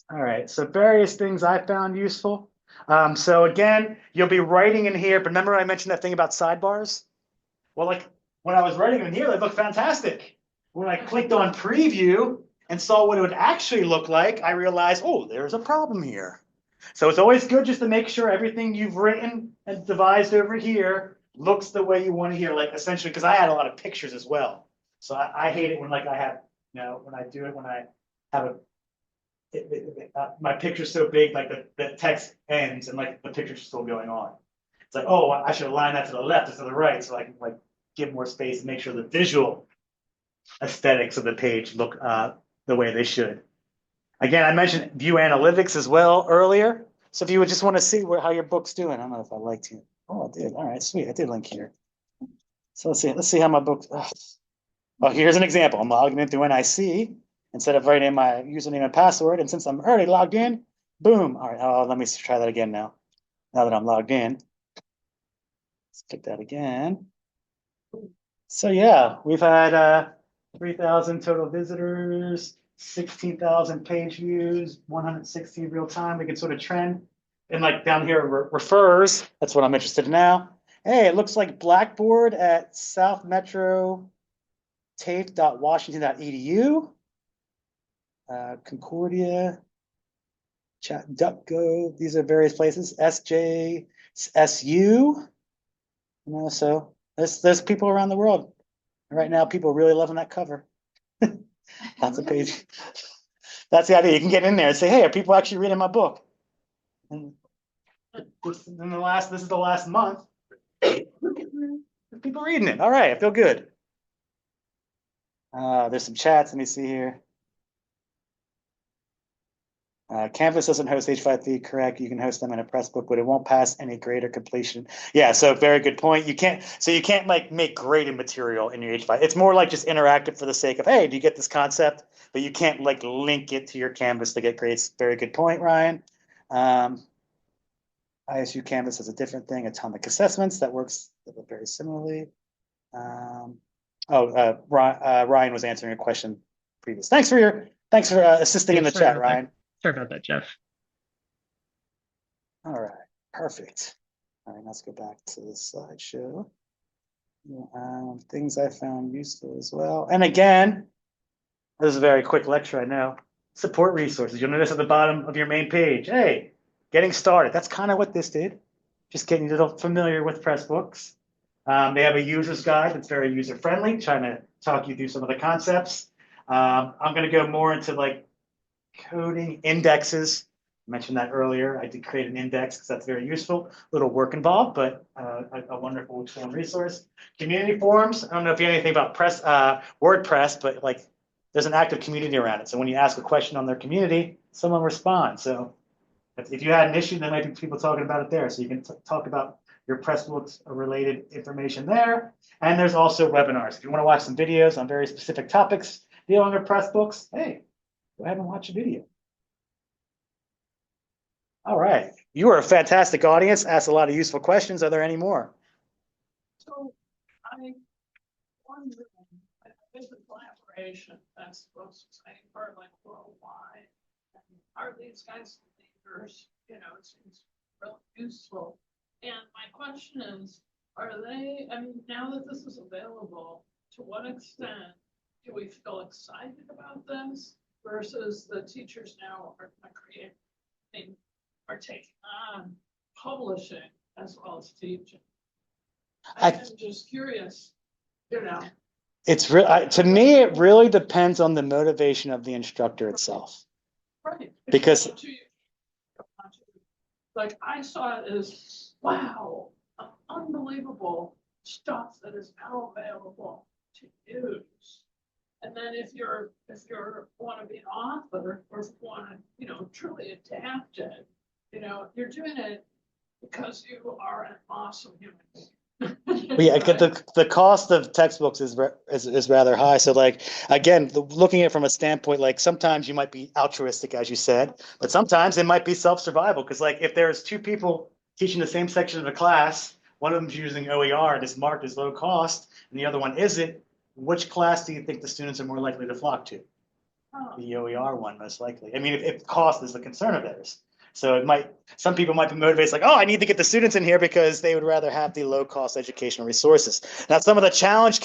All right, so various things I found useful. So again, you'll be writing in here, but remember I mentioned that thing about sidebars? Well, when I was writing in here, they look fantastic. When I clicked on preview and saw what it would actually look like, I realized, oh, there's a problem here. So it's always good just to make sure everything you've written and devised over here looks the way you want to hear, essentially, because I had a lot of pictures as well. So I hate it when I have, when I do it, when I have my picture's so big, the text ends and the picture's still going on. It's oh, I should align that to the left or to the right so I can give more space and make sure the visual aesthetics of the page look the way they should. Again, I mentioned view analytics as well earlier. So if you would just want to see how your book's doing, I don't know if I liked you. Oh, I did. All right, sweet. I did link here. So let's see how my book. Oh, here's an example. I'm logging in through NIC. Instead of writing my username and password, and since I'm already logged in, boom. All right, let me try that again now. Now that I'm logged in. Let's pick that again. So yeah, we've had 3,000 total visitors, 16,000 page views, 116 real time. We can sort of trend. And down here, refers, that's what I'm interested in now. Hey, it looks like Blackboard at South Metro TAFE.washington.edu. Concordia, Chat, DuckGo, these are various places. SJSU, so there's people around the world. Right now, people are really loving that cover. Lots of page. That's the idea. You can get in there and say, hey, are people actually reading my book? And This is the last month. People reading it. All right, I feel good. There's some chats. Let me see here. Canvas doesn't host H5P, correct? You can host them in a Pressbook, but it won't pass any grade or completion. Yeah, so very good point. You can't like make graded material in your H5. It's more like just interactive for the sake of, hey, do you get this concept? But you can't like link it to your Canvas to get grades. Very good point, Ryan. ISU Canvas has a different thing, atomic assessments that works very similarly. Ryan was answering a question previous. Thanks for assisting in the chat, Ryan. Sorry about that, Geoff. All right, perfect. All right, let's go back to the slideshow. Things I found useful as well. And again, this is a very quick lecture, I know. Support resources. You'll notice at the bottom of your main page, hey, getting started. That's kind of what this did. Just getting a little familiar with Pressbooks. They have a user's guide that's very user-friendly, trying to talk you through some of the concepts. I'm going to go more into like coding indexes. I mentioned that earlier. I did create an index because that's very useful. A little work involved, but a wonderful external resource. Community forums. I don't know if you know anything about WordPress, but like there's an active community around it. So when you ask a question on their community, someone responds. So if you had an issue, there might be people talking about it there. So you can talk about your Pressbooks related information there. And there's also webinars. If you want to watch some videos on very specific topics dealing with Pressbooks, hey, go ahead and watch a video. All right. You are a fantastic audience. Asked a lot of useful questions. Are there any more? So I wonder, there's a collaboration that's supposed to say for like worldwide. And are these guys leaders? You know, it seems really useful. And my question is, are they, I mean, now that this is available, to what extent do we feel excited about this versus the teachers now are creating, are taking on publishing as well as teaching? I'm just curious, you know. It's to me, it really depends on the motivation of the instructor itself. Right. Because like I saw it as, wow, unbelievable stuff that is now available to use. And then if you're want to be an author or if you want to, you know, truly adapt it, you know, you're doing it because you are an awesome human being. Yeah, right? The cost of textbooks is rather high. So like, again, looking at it from a standpoint, like sometimes you might be altruistic, as you said, but sometimes it might be self-survival. Because like if there's two people teaching the same section of the class, one of them's using OER and is marked as low cost, and the other one isn't, which class do you think the students are more likely to flock to? The OER one, most likely. I mean, if cost is the concern of theirs. So some people might be motivated, like, oh, I need to get the students in here because they would rather have the low-cost educational resources. Now, some of the challenge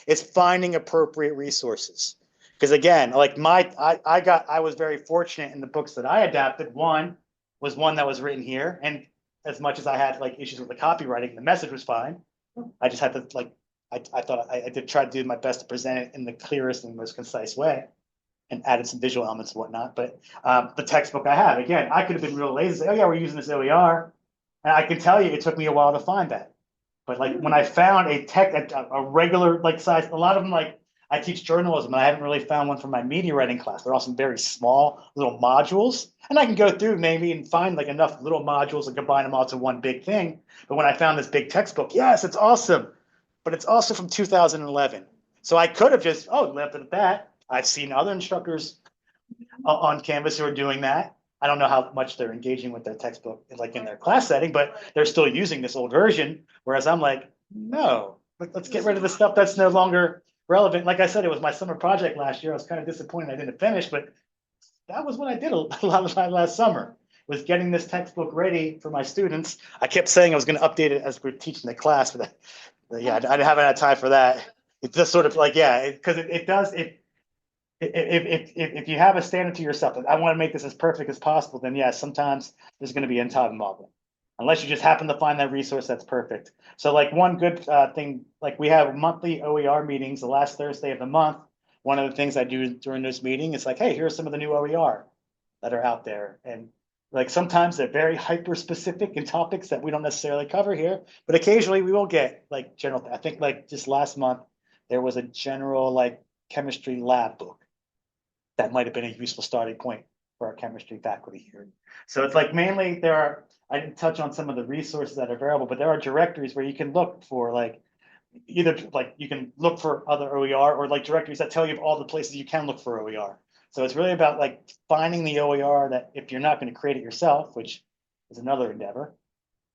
is finding appropriate resources. Because again, like I was very fortunate in the books that I adapted. One was one that was written here, and as much as I had like issues with the copywriting, the message was fine. I just had to like, I thought I did try to do my best to present it in the clearest and most concise way, and added some visual elements and whatnot. But the textbook I have, again, I could have been real lazy, say, oh yeah, we're using this OER. And I can tell you, it took me a while to find that. But like when I found a regular like size, a lot of them, like I teach journalism and I haven't really found one for my media writing class. They're all some very small little modules. And I can go through maybe and find like enough little modules and combine them all to one big thing. But when I found this big textbook, yes, it's awesome. But it's also from 2011. So I could have just, left it at that. I've seen other instructors on Canvas who are doing that. I don't know how much they're engaging with their textbook, like in their class setting, but they're still using this old version. Whereas I'm like, no, let's get rid of the stuff that's no longer relevant. Like I said, it was my summer project last year. I was kind of disappointed I didn't finish, but that was what I did a lot of time last summer, was getting this textbook ready for my students. I kept saying I was going to update it as we're teaching the class, but yeah, I haven't had time for that. It's just sort of like, yeah, because it does. If you have a standard to yourself, I want to make this as perfect as possible, then yes, sometimes there's going to be time involvement. Unless you just happen to find that resource that's perfect. So like one good thing, like we have monthly OER meetings the last Thursday of the month. One of the things I do during this meeting is like, hey, here's some of the new OER that are out there. And Like sometimes they're very hyper specific in topics that we don't necessarily cover here, but occasionally we will get like general, I think like just last month, there was a general like chemistry lab book. That might have been a useful starting point for our chemistry faculty here. So it's like mainly I didn't touch on some of the resources that are available, but there are directories where you can look for like, either like you can look for other OER or like directories that tell you of all the places you can look for OER. So it's really about like finding the OER that if you're not going to create it yourself, which is another endeavor.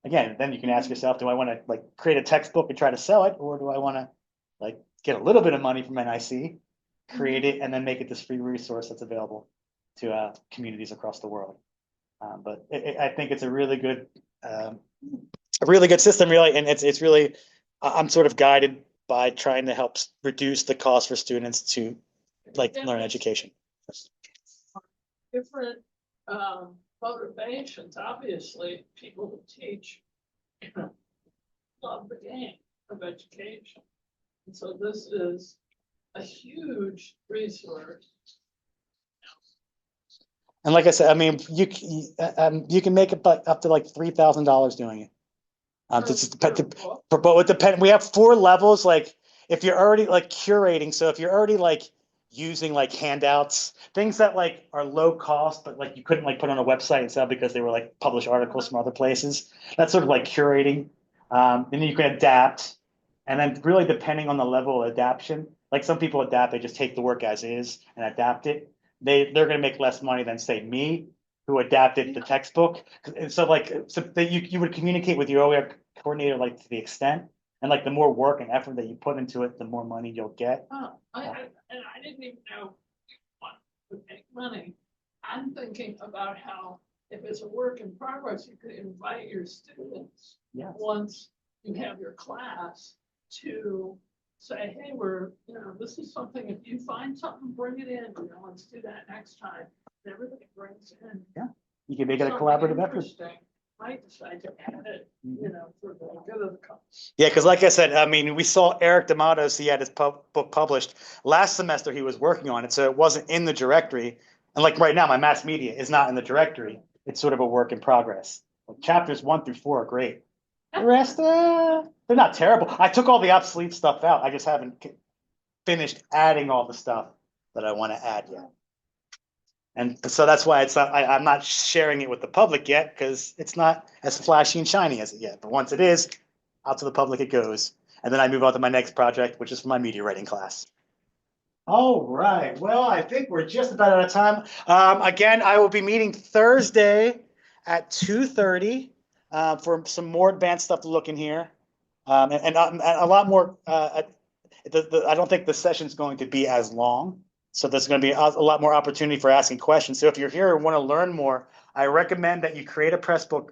Again, then you can ask yourself, do I want to like create a textbook and try to sell it, or do I want to like get a little bit of money from NIC, create it, and then make it this free resource that's available to communities across the world. But I think it's a really good system, really, and it's really I'm sort of guided by trying to help reduce the cost for students to like learn education. Different motivations. Obviously, people who teach love the game of education. And so this is a huge resource. And like I said, I mean, you can make it up to like $3,000 doing it. But it depends. We have 4 levels. Like if you're already like curating, so if you're already like using like handouts, things that like are low cost, but like you couldn't like put on a website and sell because they were like published articles from other places. That's sort of like curating. And then you can adapt. And then really depending on the level of adaptation, like some people adapt, they just take the work as is and adapt it. They're going to make less money than say me, who adapted the textbook. And so you would communicate with your OER coordinator like to the extent, and like the more work and effort that you put into it, the more money you'll get. Oh, I didn't even know what would make money. I'm thinking about how if it's a work in progress, you could invite your students once you have your class to say, hey, this is something, if you find something, bring it in, let's do that next time. And everybody brings in. Yeah, you can make it a collaborative effort. Might decide to add it, for the good of the company. Yeah, because like I said, I mean, we saw Eric D'Amatos, he had his book published last semester. He was working on it, so it wasn't in the directory. And like right now, my mass media is not in the directory. It's sort of a work in progress. Chapters 1 through 4 are great. The rest, they're not terrible. I took all the obsolete stuff out. I just haven't finished adding all the stuff that I want to add yet. And so that's why I'm not sharing it with the public yet, because it's not as flashy and shiny as it yet. But once it is, out to the public it goes. And then I move on to my next project, which is for my media writing class. All right. Well, I think we're just about out of time. Again, I will be meeting Thursday at 2:30 for some more advanced stuff to look in here. And a lot more. I don't think the session's going to be as long. So there's going to be a lot more opportunity for asking questions. So if you're here and want to learn more, I recommend that you create a Pressbook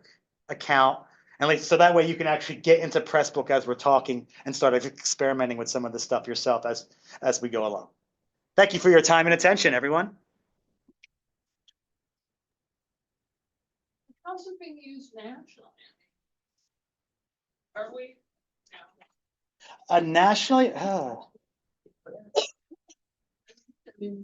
account. And so that way you can actually get into Pressbook as we're talking and start experimenting with some of the stuff yourself as we go along. Thank you for your time and attention, everyone. How's it being used nationally? Are we? Nationally,